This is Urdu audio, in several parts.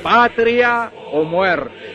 Patria o muerte.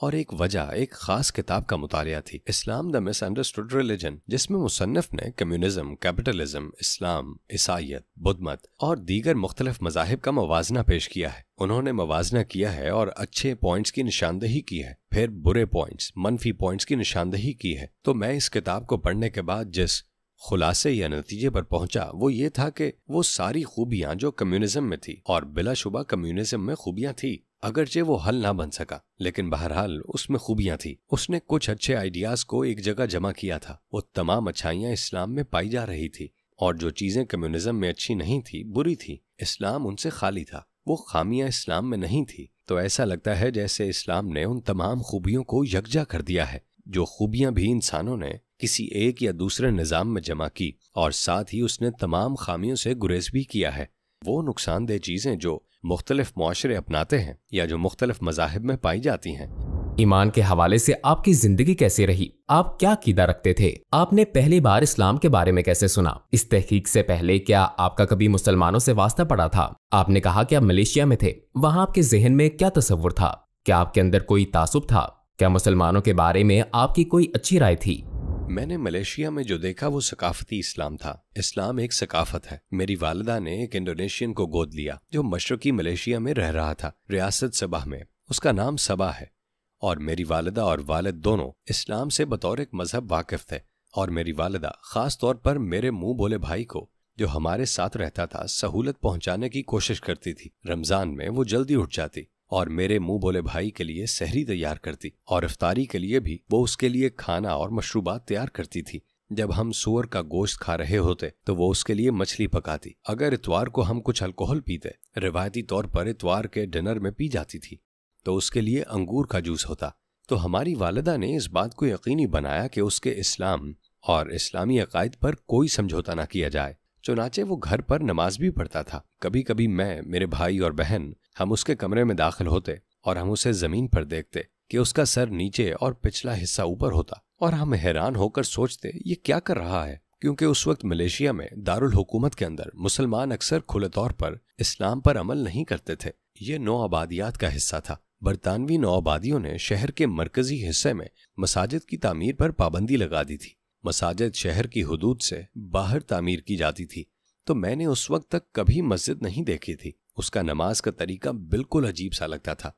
اور ایک وجہ ایک خاص کتاب کا مطالعہ تھی، اسلام دا مس انڈرسٹوڈ ریلیجن، جس میں مصنف نے کمیونزم، کیپٹلزم، اسلام، عیسائیت، بدھ مت اور دیگر مختلف مذاہب کا موازنہ پیش کیا ہے۔ انہوں نے موازنہ کیا ہے اور اچھے پوائنٹس کی نشاندہی کی ہے، پھر برے پوائنٹس، منفی پوائنٹس کی نشاندہی کی ہے۔ تو میں اس کتاب کو پڑھنے کے بعد جس خلاصے یا نتیجے پر پہنچا وہ یہ تھا کہ وہ ساری خوبیاں جو کمیونزم میں تھی، اور بلا شبہ کمیونزم میں خوبیاں تھی، اگرچہ وہ حل نہ بن سکا، لیکن بہرحال اس میں خوبیاں تھی۔ اس نے کچھ اچھے آئیڈیاز کو ایک جگہ جمع کیا تھا۔ وہ تمام اچھائیاں اسلام میں پائی جا رہی تھی، اور جو چیزیں کمیونزم میں اچھی نہیں تھی، بری تھی، اسلام ان سے خالی تھا۔ وہ خامیاں اسلام میں نہیں تھی۔ تو ایسا لگتا ہے جیسے اسلام نے ان تمام خوبیوں کو یکجا کر دیا ہے، جو خوبیاں بھی انسانوں نے کسی ایک یا دوسرے نظام میں جمع کی، اور ساتھ ہی اس نے تمام خامیوں سے گریز بھی کیا ہے۔ وہ نقصان دہ چیزیں جو مختلف معاشرے اپناتے ہیں یا جو مختلف مذاہب میں پائی جاتی ہیں۔ ایمان کے حوالے سے آپ کی زندگی کیسی رہی؟ آپ کیا عقیدہ رکھتے تھے؟ آپ نے پہلی بار اسلام کے بارے میں کیسے سنا؟ اس تحقیق سے پہلے کیا آپ کا کبھی مسلمانوں سے واسطہ پڑا تھا؟ آپ نے کہا کہ آپ ملیشیا میں تھے، وہاں آپ کے ذہن میں کیا تصور تھا؟ کیا آپ کے اندر کوئی تعصب تھا؟ کیا مسلمانوں کے بارے میں آپ کی کوئی اچھی رائے تھی؟ میں نے ملیشیا میں جو دیکھا وہ ثقافتی اسلام تھا۔ اسلام ایک ثقافت ہے۔ میری والدہ نے ایک انڈونیشین کو گود لیا جو مشرقی ملیشیا میں رہ رہا تھا، ریاست صباہ میں۔ اس کا نام صبا ہے، اور میری والدہ اور والد دونوں اسلام سے بطور ایک مذہب واقف تھے، اور میری والدہ خاص طور پر میرے منہ بولے بھائی کو جو ہمارے ساتھ رہتا تھا سہولت پہنچانے کی کوشش کرتی تھی۔ رمضان میں وہ جلدی اٹھ جاتی اور میرے منہ بولے بھائی کے لیے سحری تیار کرتی، اور افطاری کے لیے بھی وہ اس کے لیے کھانا اور مشروبات تیار کرتی تھی۔ جب ہم سور کا گوشت کھا رہے ہوتے تو وہ اس کے لیے مچھلی پکاتی۔ اگر اتوار کو ہم کچھ الکوہل پیتے، روایتی طور پر اتوار کے ڈنر میں پی جاتی تھی، تو اس کے لیے انگور کا جوس ہوتا۔ تو ہماری والدہ نے اس بات کو یقینی بنایا کہ اس کے اسلام اور اسلامی عقائد پر کوئی سمجھوتا نہ کیا جائے۔ چنانچہ وہ گھر پر نماز بھی پڑھتا تھا۔ کبھی کبھی میں، میرے بھائی اور بہن ہم اس کے کمرے میں داخل ہوتے اور ہم اسے زمین پر دیکھتے کہ اس کا سر نیچے اور پچھلا حصہ اوپر ہوتا، اور ہم حیران ہو کر سوچتے یہ کیا کر رہا ہے، کیونکہ اس وقت ملیشیا میں دارالحکومت کے اندر مسلمان اکثر کھلے طور پر اسلام پر عمل نہیں کرتے تھے۔ یہ نو آبادیات کا حصہ تھا۔ برطانوی نو آبادیوں نے شہر کے مرکزی حصے میں مساجد کی تعمیر پر پابندی لگا دی تھی۔ مساجد شہر کی حدود سے باہر تعمیر کی جاتی تھی، تو میں نے اس وقت تک کبھی مسجد نہیں دیکھی تھی۔ اس کا نماز کا طریقہ بالکل عجیب سا لگتا تھا،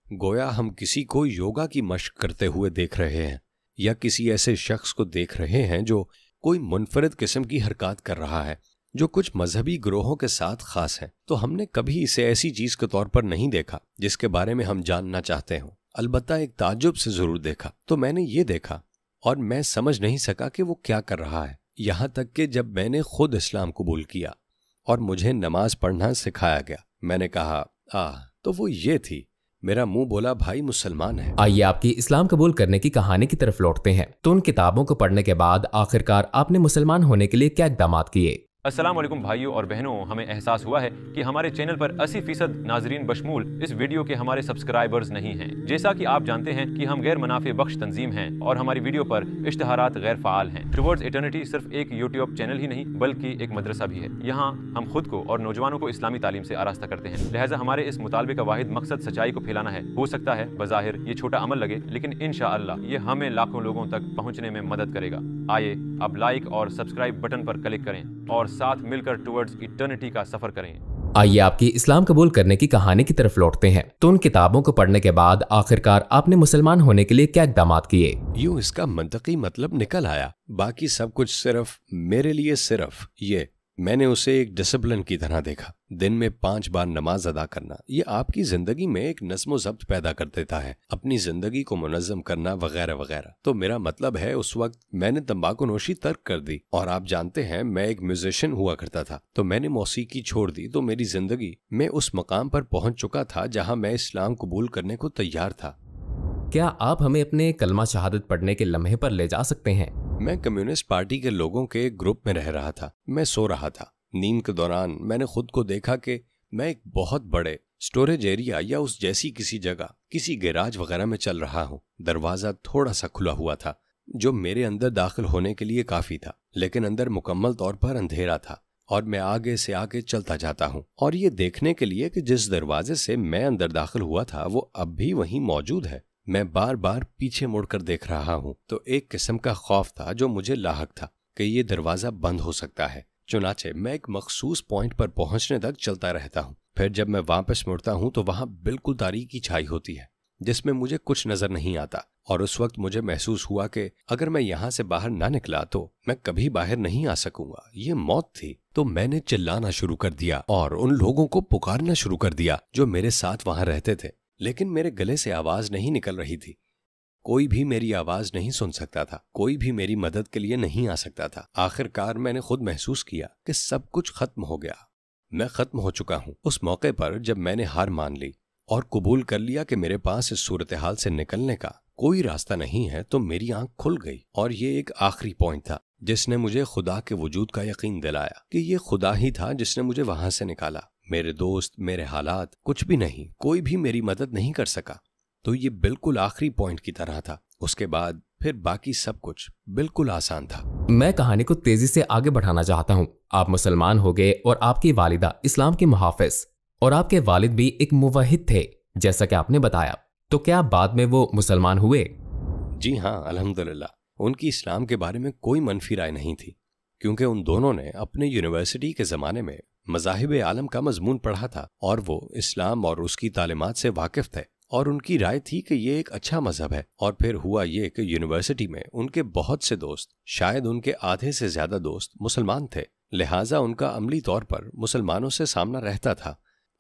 گویا ہم کسی کو یوگا کی مشق کرتے ہوئے دیکھ رہے ہیں، یا کسی ایسے شخص کو دیکھ رہے ہیں جو کوئی منفرد قسم کی حرکات کر رہا ہے جو کچھ مذہبی گروہوں کے ساتھ خاص ہے۔ تو ہم نے کبھی اسے ایسی چیز کے طور پر نہیں دیکھا جس کے بارے میں ہم جاننا چاہتے ہوں، البتہ ایک تعجب سے ضرور دیکھا۔ تو میں نے یہ دیکھا اور میں سمجھ نہیں سکا کہ وہ کیا کر رہا ہے، یہاں تک کہ جب میں نے خود اسلام قبول کیا اور مجھے نماز پڑھنا سکھایا گیا، میں نے کہا تو وہ یہ تھی، میرا منہ بولا بھائی مسلمان ہے۔ آئیے آپ کی اسلام قبول کرنے کی کہانی کی طرف لوٹتے ہیں۔ تو ان کتابوں کو پڑھنے کے بعد آخرکار آپ نے مسلمان ہونے کے لیے کیا اقدامات کیے؟ السلام علیکم بھائیوں اور بہنوں، ہمیں احساس ہوا ہے کہ ہمارے چینل پر 80% ناظرین بشمول اس ویڈیو کے ہمارے سبسکرائبرز نہیں ہیں۔ جیسا کہ آپ جانتے ہیں کہ ہم غیر منافع بخش تنظیم ہیں اور ہماری ویڈیو پر اشتہارات غیر فعال ہیں۔ ٹوورڈز ایٹرنٹی صرف ایک یوٹیوب چینل ہی نہیں بلکہ ایک مدرسہ بھی ہے۔ یہاں ہم خود کو اور نوجوانوں کو اسلامی تعلیم سے آراستہ کرتے ہیں، لہٰذا ہمارے اس مطالبے کا واحد مقصد سچائی کو پھیلانا ہے۔ ہو سکتا ہے بظاہر یہ چھوٹا عمل لگے، لیکن انشاءاللہ یہ ہمیں لاکھوں لوگوں تک پہنچنے میں مدد کرے گا۔ آئیے اب لائک اور سبسکرائب بٹن پر کلک کریں اور ساتھ مل کر ٹوورڈز ایٹرنٹی کا سفر کریں۔ آئیے آپ کی اسلام قبول کرنے کی کہانی کی طرف لوٹتے ہیں۔ تو ان کتابوں کو پڑھنے کے بعد آخرکار آپ نے مسلمان ہونے کے لیے کیا اقدامات کیے؟ یوں اس کا منطقی مطلب نکل آیا، باقی سب کچھ صرف میرے لیے صرف یہ، میں نے اسے ایک ڈسپلن کی طرح دیکھا۔ دن میں 5 بار نماز ادا کرنا، یہ آپ کی زندگی میں ایک نظم و ضبط پیدا کر دیتا ہے، اپنی زندگی کو منظم کرنا وغیرہ وغیرہ۔ تو میرا مطلب ہے اس وقت میں نے تمباکو نوشی ترک کر دی، اور آپ جانتے ہیں میں ایک میوزیشین ہوا کرتا تھا، تو میں نے موسیقی چھوڑ دی۔ تو میری زندگی میں اس مقام پر پہنچ چکا تھا جہاں میں اسلام قبول کرنے کو تیار تھا۔ کیا آپ ہمیں اپنے کلمہ شہادت پڑھنے کے لمحے پر لے جا سکتے ہیں؟ میں کمیونسٹ پارٹی کے لوگوں کے ایک گروپ میں رہ رہا تھا۔ میں سو رہا تھا۔ نیند کے دوران میں نے خود کو دیکھا کہ میں ایک بہت بڑے سٹوریج ایریا یا اس جیسی کسی جگہ، کسی گیراج وغیرہ میں چل رہا ہوں۔ دروازہ تھوڑا سا کھلا ہوا تھا جو میرے اندر داخل ہونے کے لیے کافی تھا، لیکن اندر مکمل طور پر اندھیرا تھا، اور میں آگے سے آگے چلتا جاتا ہوں، اور یہ دیکھنے کے لیے کہ جس دروازے سے میں اندر داخل ہوا تھا وہ اب بھی وہیں موجود ہے۔ میں بار بار پیچھے مڑ کر دیکھ رہا ہوں تو ایک قسم کا خوف تھا جو مجھے لاحق تھا کہ یہ دروازہ بند ہو سکتا ہے۔ چنانچہ میں ایک مخصوص پوائنٹ پر پہنچنے تک چلتا رہتا ہوں۔ پھر جب میں واپس مڑتا ہوں تو وہاں بالکل تاریکی چھائی ہوتی ہے جس میں مجھے کچھ نظر نہیں آتا، اور اس وقت مجھے محسوس ہوا کہ اگر میں یہاں سے باہر نہ نکلا تو میں کبھی باہر نہیں آ سکوں گا، یہ موت تھی۔ تو میں نے چلانا شروع کر دیا اور ان لوگوں کو پکارنا شروع کر دیا جو میرے ساتھ وہاں رہتے تھے، لیکن میرے گلے سے آواز نہیں نکل رہی تھی۔ کوئی بھی میری آواز نہیں سن سکتا تھا، کوئی بھی میری مدد کے لیے نہیں آ سکتا تھا۔ آخر کار میں نے خود محسوس کیا کہ سب کچھ ختم ہو گیا، میں ختم ہو چکا ہوں۔ اس موقع پر جب میں نے ہار مان لی اور قبول کر لیا کہ میرے پاس اس صورتحال سے نکلنے کا کوئی راستہ نہیں ہے، تو میری آنکھ کھل گئی، اور یہ ایک آخری پوائنٹ تھا جس نے مجھے خدا کے وجود کا یقین دلایا کہ یہ خدا ہی تھا جس نے مجھے وہاں سے نکالا۔ میرے دوست، میرے حالات، کچھ بھی نہیں، کوئی بھی میری مدد نہیں کر سکا۔ تو یہ بالکل آخری پوائنٹ کی طرح تھا۔ اس کے بعد پھر باقی سب کچھ بالکل آسان تھا۔ میں کہانی کو تیزی سے آگے بڑھانا چاہتا ہوں۔ آپ مسلمان ہو گئے اور آپ کی والدہ اسلام کے محافظ، اور آپ کے والد بھی ایک موحد تھے جیسا کہ آپ نے بتایا، تو کیا بعد میں وہ مسلمان ہوئے؟ جی ہاں، الحمدللہ۔ ان کی اسلام کے بارے میں کوئی منفی رائے نہیں تھی، کیونکہ ان دونوں نے اپنے یونیورسٹی کے زمانے میں مذاہب عالم کا مضمون پڑھا تھا، اور وہ اسلام اور اس کی تعلیمات سے واقف تھے، اور ان کی رائے تھی کہ یہ ایک اچھا مذہب ہے۔ اور پھر ہوا یہ کہ یونیورسٹی میں ان کے بہت سے دوست، شاید ان کے آدھے سے زیادہ دوست مسلمان تھے، لہٰذا ان کا عملی طور پر مسلمانوں سے سامنا رہتا تھا،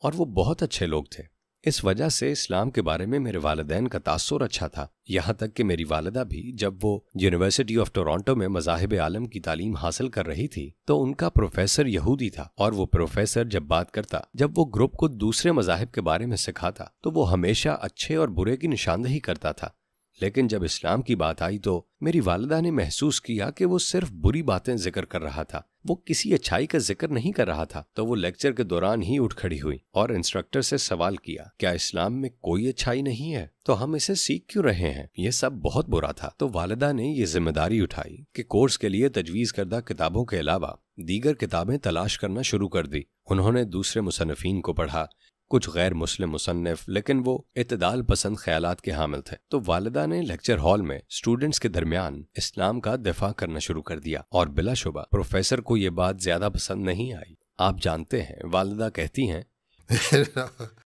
اور وہ بہت اچھے لوگ تھے۔ اس وجہ سے اسلام کے بارے میں میرے والدین کا تاثر اچھا تھا، یہاں تک کہ میری والدہ بھی جب وہ یونیورسٹی آف ٹورانٹو میں مذاہب عالم کی تعلیم حاصل کر رہی تھی تو ان کا پروفیسر یہودی تھا، اور وہ پروفیسر جب بات کرتا، جب وہ گروپ کو دوسرے مذاہب کے بارے میں سکھاتا تو وہ ہمیشہ اچھے اور برے کی نشاندہی کرتا تھا۔ لیکن جب اسلام کی بات آئی تو میری والدہ نے محسوس کیا کہ وہ صرف بری باتیں ذکر کر رہا تھا، وہ کسی اچھائی کا ذکر نہیں کر رہا تھا۔ تو وہ لیکچر کے دوران ہی اٹھ کھڑی ہوئی اور انسٹرکٹر سے سوال کیا، کیا اسلام میں کوئی اچھائی نہیں ہے؟ تو ہم اسے سیکھ کیوں رہے ہیں؟ یہ سب بہت برا تھا۔ تو والدہ نے یہ ذمہ داری اٹھائی کہ کورس کے لیے تجویز کردہ کتابوں کے علاوہ دیگر کتابیں تلاش کرنا شروع کر دی۔ انہوں نے دوسرے مصنفین کو پڑھا، کچھ غیر مسلم مصنف، لیکن وہ اعتدال پسند خیالات کے حامل تھے۔ تو والدہ نے لیکچر ہال میں اسٹوڈنٹس کے درمیان اسلام کا دفاع کرنا شروع کر دیا، اور بلا شبہ پروفیسر کو یہ بات زیادہ پسند نہیں آئی۔ آپ جانتے ہیں، والدہ کہتی ہیں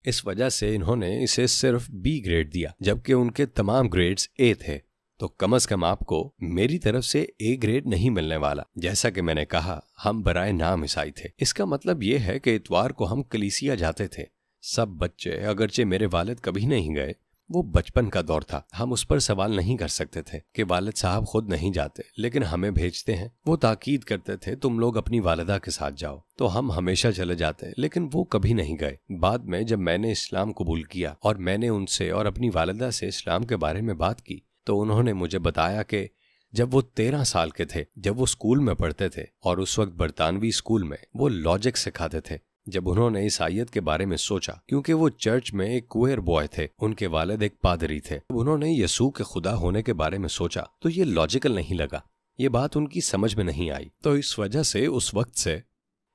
اس وجہ سے انہوں نے اسے صرف B گریڈ دیا، جبکہ ان کے تمام گریڈز A تھے۔ تو کم از کم آپ کو میری طرف سے A گریڈ نہیں ملنے والا۔ جیسا کہ میں نے کہا، ہم برائے نام عیسائی تھے۔ اس کا مطلب یہ ہے کہ اتوار کو ہم کلیسیا جاتے تھے، سب بچے، اگرچہ میرے والد کبھی نہیں گئے، وہ بچپن کا دور تھا، ہم اس پر سوال نہیں کر سکتے تھے کہ والد صاحب خود نہیں جاتے لیکن ہمیں بھیجتے ہیں۔ وہ تاکید کرتے تھے تم لوگ اپنی والدہ کے ساتھ جاؤ، تو ہم ہمیشہ چلے جاتے، لیکن وہ کبھی نہیں گئے۔ بعد میں جب میں نے اسلام قبول کیا اور میں نے ان سے اور اپنی والدہ سے اسلام کے بارے میں بات کی تو انہوں نے مجھے بتایا کہ جب وہ 13 سال کے تھے، جب وہ اسکول میں پڑھتے تھے، اور اس وقت برطانوی اسکول میں وہ لاجک سکھاتے تھے، جب انہوں نے عیسائیت کے بارے میں سوچا، کیونکہ وہ چرچ میں ایک کوئر بوائے تھے، ان کے والد ایک پادری تھے، جب انہوں نے یسوع کے خدا ہونے کے بارے میں سوچا تو یہ لاجیکل نہیں لگا، یہ بات ان کی سمجھ میں نہیں آئی۔ تو اس وجہ سے اس وقت سے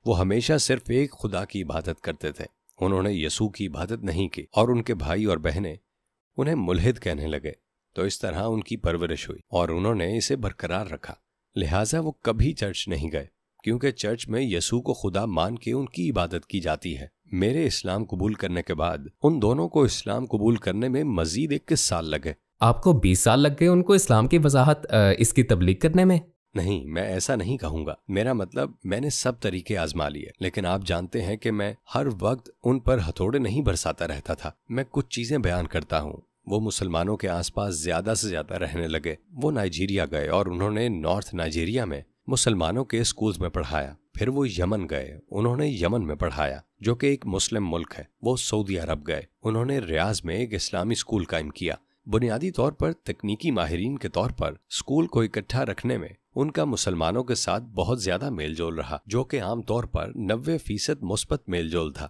وہ ہمیشہ صرف ایک خدا کی عبادت کرتے تھے، انہوں نے یسوع کی عبادت نہیں کی، اور ان کے بھائی اور بہنیں انہیں ملحد کہنے لگے۔ تو اس طرح ان کی پرورش ہوئی اور انہوں نے اسے برقرار رکھا، لہٰذا وہ کبھی چرچ نہیں گئے، کیونکہ چرچ میں یسوع کو خدا مان کے ان کی عبادت کی جاتی ہے۔ میرے اسلام قبول کرنے کے بعد ان دونوں کو اسلام قبول کرنے میں مزید 21 سال لگے۔ آپ کو 20 سال لگ گئے ان کو اسلام کی وضاحت، اس کی تبلیغ کرنے میں؟ نہیں، میں ایسا نہیں کہوں گا، میرا مطلب میں نے سب طریقے آزما لیے، لیکن آپ جانتے ہیں کہ میں ہر وقت ان پر ہتھوڑے نہیں برساتا رہتا تھا۔ میں کچھ چیزیں بیان کرتا ہوں۔ وہ مسلمانوں کے آس پاس زیادہ سے زیادہ رہنے لگے۔ وہ نائجیریا گئے اور انہوں نے نارتھ نائجیریا میں مسلمانوں کے اسکولز میں پڑھایا۔ پھر وہ یمن گئے، انہوں نے یمن میں پڑھایا جو کہ ایک مسلم ملک ہے۔ وہ سعودی عرب گئے، انہوں نے ریاض میں ایک اسلامی اسکول قائم کیا۔ بنیادی طور پر تکنیکی ماہرین کے طور پر اسکول کو اکٹھا رکھنے میں ان کا مسلمانوں کے ساتھ بہت زیادہ میل جول رہا، جو کہ عام طور پر 90% مثبت میل جول تھا۔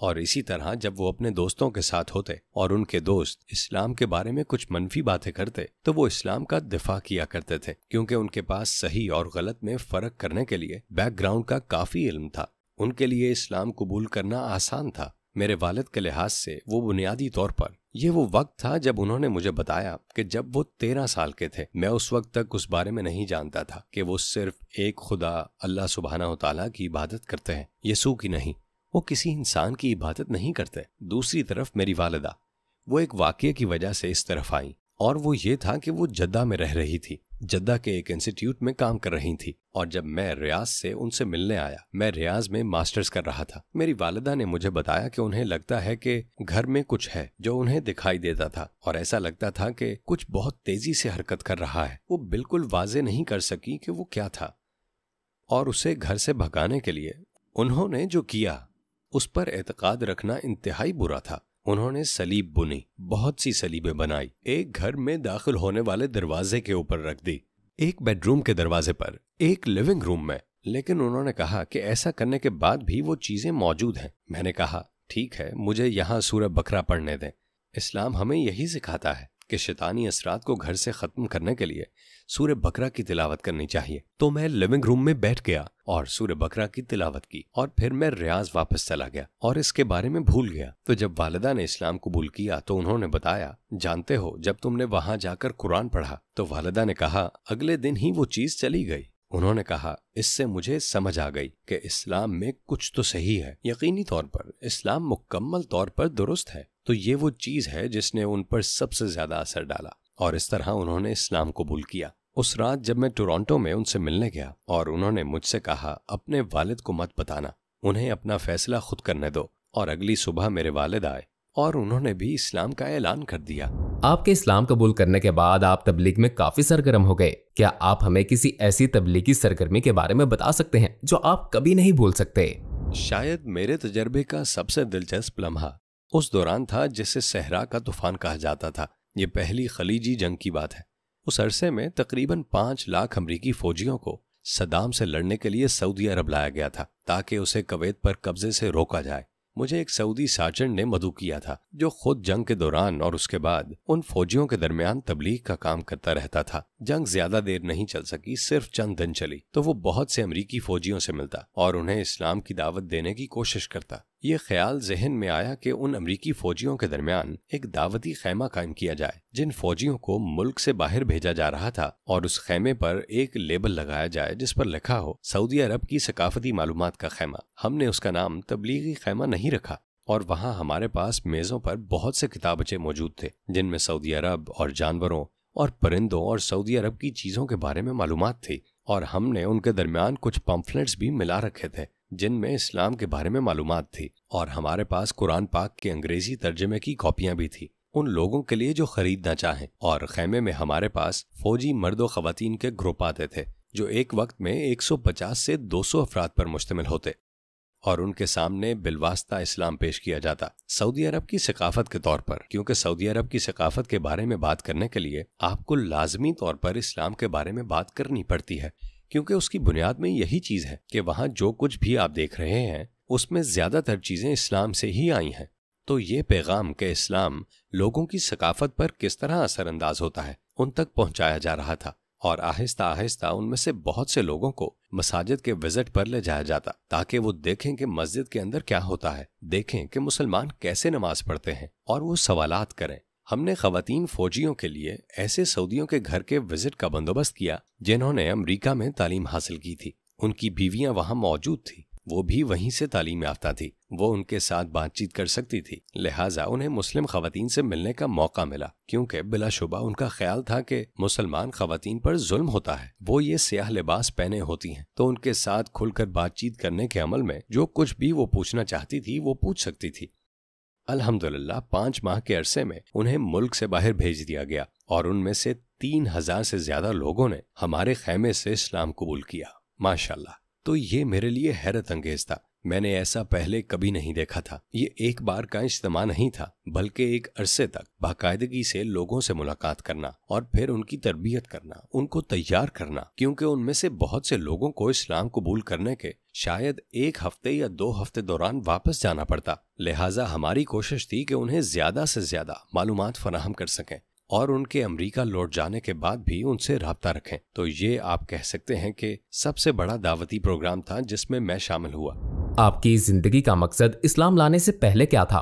اور اسی طرح جب وہ اپنے دوستوں کے ساتھ ہوتے اور ان کے دوست اسلام کے بارے میں کچھ منفی باتیں کرتے تو وہ اسلام کا دفاع کیا کرتے تھے، کیونکہ ان کے پاس صحیح اور غلط میں فرق کرنے کے لیے بیک گراؤنڈ کا کافی علم تھا۔ ان کے لیے اسلام قبول کرنا آسان تھا۔ میرے والد کے لحاظ سے وہ بنیادی طور پر یہ وہ وقت تھا جب انہوں نے مجھے بتایا کہ جب وہ 13 سال کے تھے، میں اس وقت تک اس بارے میں نہیں جانتا تھا کہ وہ صرف ایک خدا اللہ سبحانہ و تعالیٰ کی عبادت کرتے ہیں، یسوع کی نہیں، وہ کسی انسان کی عبادت نہیں کرتے۔ دوسری طرف میری والدہ، وہ ایک واقعے کی وجہ سے اس طرف آئیں، اور وہ یہ تھا کہ وہ جدہ میں رہ رہی تھی، جدہ کے ایک انسٹیٹیوٹ میں کام کر رہی تھی، اور جب میں ریاض سے ان سے ملنے آیا، میں ریاض میں ماسٹرز کر رہا تھا، میری والدہ نے مجھے بتایا کہ انہیں لگتا ہے کہ گھر میں کچھ ہے جو انہیں دکھائی دیتا تھا، اور ایسا لگتا تھا کہ کچھ بہت تیزی سے حرکت کر رہا ہے۔ وہ بالکل واضح نہیں کر سکی کہ وہ کیا تھا، اور اسے گھر سے بھگانے کے لیے انہوں نے جو کیا اس پر اعتقاد رکھنا انتہائی برا تھا۔ انہوں نے سلیب بنی، بہت سی سلیبیں بنائی، ایک گھر میں داخل ہونے والے دروازے کے اوپر رکھ دی، ایک بیڈ روم کے دروازے پر، ایک لیونگ روم میں، لیکن انہوں نے کہا کہ ایسا کرنے کے بعد بھی وہ چیزیں موجود ہیں۔ میں نے کہا ٹھیک ہے، مجھے یہاں سورہ بقرہ پڑھنے دیں۔ اسلام ہمیں یہی سکھاتا ہے کہ شیطانی اثرات کو گھر سے ختم کرنے کے لیے سورہ بقرہ کی تلاوت کرنی چاہیے۔ تو میں لیونگ روم میں بیٹھ گیا اور سورہ بقرہ کی تلاوت کی، اور پھر میں ریاض واپس چلا گیا اور اس کے بارے میں بھول گیا۔ تو جب والدہ نے اسلام قبول کیا تو انہوں نے بتایا، جانتے ہو جب تم نے وہاں جا کر قرآن پڑھا تو والدہ نے کہا اگلے دن ہی وہ چیز چلی گئی۔ انہوں نے کہا اس سے مجھے سمجھ آ گئی کہ اسلام میں کچھ تو صحیح ہے، یقینی طور پر اسلام مکمل طور پر درست ہے۔ تو یہ وہ چیز ہے جس نے ان پر سب سے زیادہ اثر ڈالا، اور اس طرح انہوں نے اسلام قبول کیا۔ اس رات جب میں ٹورانٹو میں ان سے ملنے گیا اور انہوں نے مجھ سے کہا اپنے والد کو مت بتانا، انہیں اپنا فیصلہ خود کرنے دو، اور اگلی صبح میرے والد آئے اور انہوں نے بھی اسلام کا اعلان کر دیا۔ آپ کے اسلام قبول کرنے کے بعد آپ تبلیغ میں کافی سرگرم ہو گئے۔ کیا آپ ہمیں کسی ایسی تبلیغی سرگرمی کے بارے میں بتا سکتے ہیں جو آپ کبھی نہیں بھول سکتے؟ شاید میرے تجربے کا سب سے دلچسپ لمحہ اس دوران تھا جسے صحرا کا طوفان کہا جاتا تھا۔ یہ پہلی خلیجی جنگ کی بات ہے۔ اس عرصے میں تقریباً 5 لاکھ امریکی فوجیوں کو صدام سے لڑنے کے لیے سعودی عرب لایا گیا تھا تاکہ اسے کویت پر قبضے سے روکا جائے۔ مجھے ایک سعودی سارجنٹ نے مدعو کیا تھا جو خود جنگ کے دوران اور اس کے بعد ان فوجیوں کے درمیان تبلیغ کا کام کرتا رہتا تھا۔ جنگ زیادہ دیر نہیں چل سکی، صرف چند دن چلی، تو وہ بہت سے امریکی فوجیوں سے ملتا اور انہیں اسلام کی دعوت دینے کی کوشش کرتا۔ یہ خیال ذہن میں آیا کہ ان امریکی فوجیوں کے درمیان ایک دعوتی خیمہ قائم کیا جائے جن فوجیوں کو ملک سے باہر بھیجا جا رہا تھا، اور اس خیمے پر ایک لیبل لگایا جائے جس پر لکھا ہو سعودی عرب کی ثقافتی معلومات کا خیمہ۔ ہم نے اس کا نام تبلیغی خیمہ نہیں رکھا، اور وہاں ہمارے پاس میزوں پر بہت سے کتابچے موجود تھے جن میں سعودی عرب اور جانوروں اور پرندوں اور سعودی عرب کی چیزوں کے بارے میں معلومات تھی، اور ہم نے ان کے درمیان کچھ پمفلٹس بھی ملا رکھے تھے جن میں اسلام کے بارے میں معلومات تھی، اور ہمارے پاس قرآن پاک کے انگریزی ترجمے کی کاپیاں بھی تھی ان لوگوں کے لیے جو خریدنا چاہیں۔ اور خیمے میں ہمارے پاس فوجی مرد و خواتین کے گروپ آتے تھے جو ایک وقت میں 150 سے 200 افراد پر مشتمل ہوتے، اور ان کے سامنے بالواسطہ اسلام پیش کیا جاتا سعودی عرب کی ثقافت کے طور پر، کیونکہ سعودی عرب کی ثقافت کے بارے میں بات کرنے کے لیے آپ کو لازمی طور پر اسلام کے بارے میں بات کرنی پڑتی ہے، کیونکہ اس کی بنیاد میں یہی چیز ہے کہ وہاں جو کچھ بھی آپ دیکھ رہے ہیں اس میں زیادہ تر چیزیں اسلام سے ہی آئی ہیں۔ تو یہ پیغام کہ اسلام لوگوں کی ثقافت پر کس طرح اثر انداز ہوتا ہے ان تک پہنچایا جا رہا تھا، اور آہستہ آہستہ ان میں سے بہت سے لوگوں کو مساجد کے وزٹ پر لے جایا جاتا تاکہ وہ دیکھیں کہ مسجد کے اندر کیا ہوتا ہے، دیکھیں کہ مسلمان کیسے نماز پڑھتے ہیں، اور وہ سوالات کریں۔ ہم نے خواتین فوجیوں کے لیے ایسے سعودیوں کے گھر کے وزٹ کا بندوبست کیا جنہوں نے امریکہ میں تعلیم حاصل کی تھی، ان کی بیویاں وہاں موجود تھیں، وہ بھی وہیں سے تعلیم یافتہ تھی، وہ ان کے ساتھ بات چیت کر سکتی تھی، لہٰذا انہیں مسلم خواتین سے ملنے کا موقع ملا، کیونکہ بلا شبہ ان کا خیال تھا کہ مسلمان خواتین پر ظلم ہوتا ہے، وہ یہ سیاہ لباس پہنے ہوتی ہیں، تو ان کے ساتھ کھل کر بات چیت کرنے کے عمل میں جو کچھ بھی وہ پوچھنا چاہتی تھی وہ پوچھ سکتی تھی۔ الحمدللہ 5 ماہ کے عرصے میں انہیں ملک سے باہر بھیج دیا گیا، اور ان میں سے 3000 سے زیادہ لوگوں نے ہمارے خیمے سے اسلام قبول کیا، ماشاءاللہ۔ تو یہ میرے لیے حیرت انگیز تھا، میں نے ایسا پہلے کبھی نہیں دیکھا تھا۔ یہ ایک بار کا اجتماع نہیں تھا، بلکہ ایک عرصے تک باقاعدگی سے لوگوں سے ملاقات کرنا اور پھر ان کی تربیت کرنا، ان کو تیار کرنا، کیونکہ ان میں سے بہت سے لوگوں کو اسلام قبول کرنے کے شاید 1 ہفتے یا 2 ہفتے دوران واپس جانا پڑتا، لہٰذا ہماری کوشش تھی کہ انہیں زیادہ سے زیادہ معلومات فراہم کر سکیں اور ان کے امریکہ لوٹ جانے کے بعد بھی ان سے رابطہ رکھیں۔ تو یہ آپ کہہ سکتے ہیں کہ سب سے بڑا دعوتی پروگرام تھا جس میں میں شامل ہوا۔ آپ کی زندگی کا مقصد اسلام لانے سے پہلے کیا تھا